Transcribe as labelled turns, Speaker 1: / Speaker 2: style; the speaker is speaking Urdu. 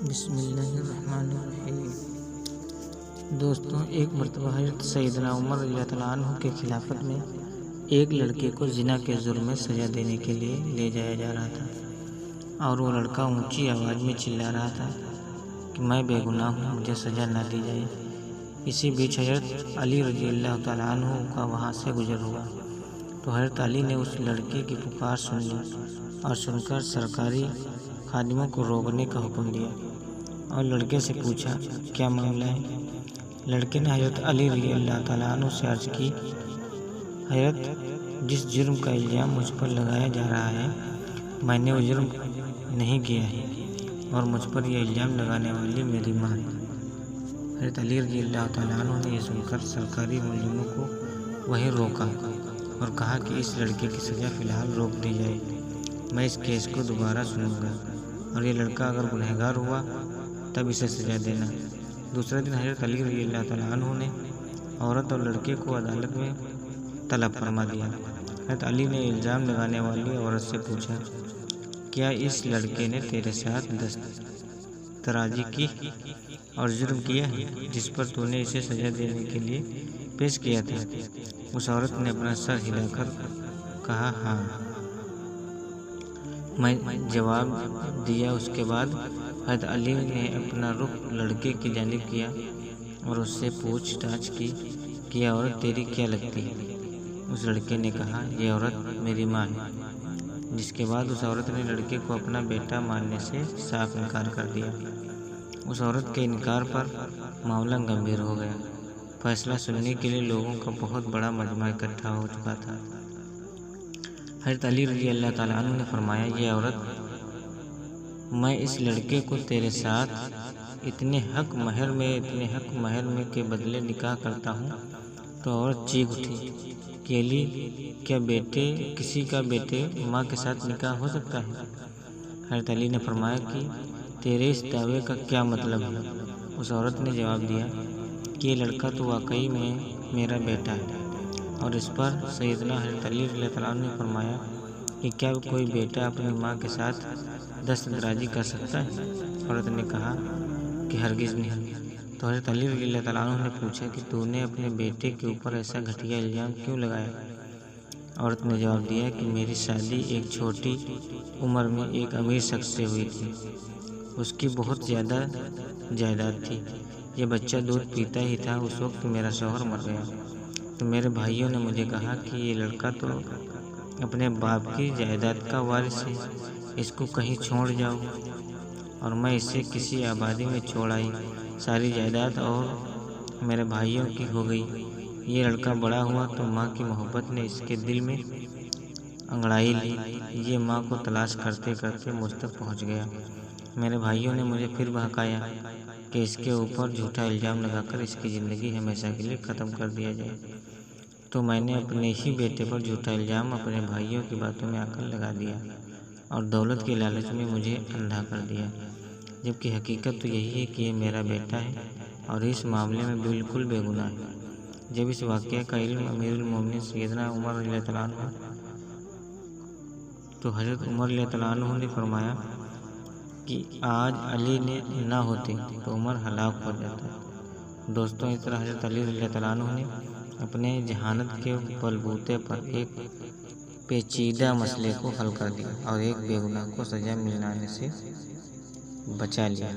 Speaker 1: بسم اللہ الرحمن الرحیم۔ دوستوں، ایک مرتبہ حضرت سیدنا عمر رضی اللہ عنہ کے خلافت میں ایک لڑکے کو زنا کے جرم میں سزا دینے کے لیے لے جایا جا رہا تھا، اور وہ لڑکا اونچی آواز میں چلا رہا تھا کہ میں بے گناہ ہوں، مجھے سزا نہ دی جائے۔ اسی بیچ حضرت علی رضی اللہ تعالیٰ عنہ کا وہاں سے گزر ہوا تو حضرت علی نے اس لڑکے کی پکار سن لی اور سن کر سرکاری خادموں کو روکنے کا حکم دیا اور لڑکے سے پوچھا کیا معاملہ ہے۔ لڑکے نے حضرت علی رضی اللہ تعالیٰ عنہ سے عرض کی، حضرت، جس جرم کا الزام مجھ پر لگایا جا رہا ہے میں نے وہ جرم نہیں کیا ہے، اور مجھ پر یہ الزام لگانے والی میری ماں ہے۔ حضرت علی رضی اللہ تعالیٰ عنہ نے یہ سن کر سرکاری ملزموں کو وہیں روکا اور کہا کہ اس لڑکے کی سزا فی الحال روک دی جائے، میں اس کیس کو دوبارہ سنوں گا، اور یہ لڑکا اگر گنہگار ہوا تب اسے سزا دینا۔ دوسرے دن حضرت علی رضی اللہ تعالیٰ عنہ نے عورت اور لڑکے کو عدالت میں طلب فرما دیا۔ حضرت علی نے الزام لگانے والی عورت سے پوچھا، کیا اس لڑکے نے تیرے ساتھ دستاویزی کی اور جرم کیا ہے جس پر تو نے اسے سزا دینے کے لیے پیش کیا تھا؟ اس عورت نے اپنا سر ہلا کر کہا ہاں، میں جواب دیا۔ اس کے بعد حضرت علی نے اپنا رخ لڑکے کی جانب کیا اور اس سے پوچھ تاچھ کی کہ یہ عورت تیری کیا لگتی ہے؟ اس لڑکے نے کہا، یہ عورت میری ماں ہے۔ جس کے بعد اس عورت نے لڑکے کو اپنا بیٹا ماننے سے صاف انکار کر دیا۔ اس عورت کے انکار پر معاملہ گمبھیر ہو گیا۔ فیصلہ سننے کے لیے لوگوں کا بہت بڑا مجمع اکٹھا ہو چکا تھا۔ حضرت علی رضی اللہ تعالیٰ عنہ نے فرمایا، یہ عورت، میں اس لڑکے کو تیرے ساتھ اتنے حق مہر میں کے بدلے نکاح کرتا ہوں۔ تو عورت چیخ اٹھی کہ علی، کیا کسی کا بیٹے ماں کے ساتھ نکاح ہو سکتا ہے؟ حضرت علی نے فرمایا کہ تیرے اس دعوے کا کیا مطلب ہے؟ اس عورت نے جواب دیا کہ یہ لڑکا تو واقعی میں میرا بیٹا ہے۔ اور اس پر سیدنا حضرت علی رضی اللہ تعالیٰ عنہ نے فرمایا کہ کیا کوئی بیٹا اپنی ماں کے ساتھ دستاویزی کر سکتا ہے؟ عورت نے کہا کہ ہرگز نہیں۔ تو حضرت علی رضی اللہ تعالیٰ عنہ نے پوچھا کہ تو نے اپنے بیٹے کے اوپر ایسا گھٹیا الزام کیوں لگایا؟ عورت نے جواب دیا کہ میری شادی ایک چھوٹی عمر میں ایک امیر شخص سے ہوئی تھی، اس کی بہت زیادہ جائیداد تھی، یہ بچہ دودھ پیتا ہی تھا اس وقت میرا شوہر مر گیا۔ تو میرے بھائیوں نے مجھے کہا کہ یہ لڑکا تو اپنے باپ کی جائیداد کا وارث ہے، اس کو کہیں چھوڑ جاؤ، اور میں اسے کسی آبادی میں چھوڑ آئی۔ ساری جائیداد اور میرے بھائیوں کی ہو گئی۔ یہ لڑکا بڑا ہوا تو ماں کی محبت نے اس کے دل میں انگڑائی لی، یہ ماں کو تلاش کرتے کرتے مجھ تک پہنچ گیا۔ میرے بھائیوں نے مجھے پھر بہکایا کہ اس کے اوپر جھوٹا الزام لگا کر اس کی زندگی ہمیشہ کے لیے ختم کر دیا جائے۔ تو میں نے اپنے ہی بیٹے پر جھوٹا الزام اپنے بھائیوں کی باتوں میں آ کر لگا دیا اور دولت کے لالچ میں مجھے اندھا کر دیا، جبکہ حقیقت تو یہی ہے کہ یہ میرا بیٹا ہے اور اس معاملے میں بالکل بے گناہ ہے۔ جب اس واقعہ کا علم امیر المومنین سیدنا عمر رضی اللہ تعالیٰ عنہ تو حضرت عمر رضی اللہ تعالیٰ عنہ نے فرمایا کہ آج علی نے نہ ہوتے تو عمر ہلاک ہو جاتا۔ دوستوں، اس طرح حضرت علی رضی اللہ تعالیٰ عنہ نے اپنے ذہانت کے بلبوتے پر ایک پیچیدہ مسئلے کو حل کر دیا اور ایک بے گناہ کو سزا ملنے سے بچا لیا۔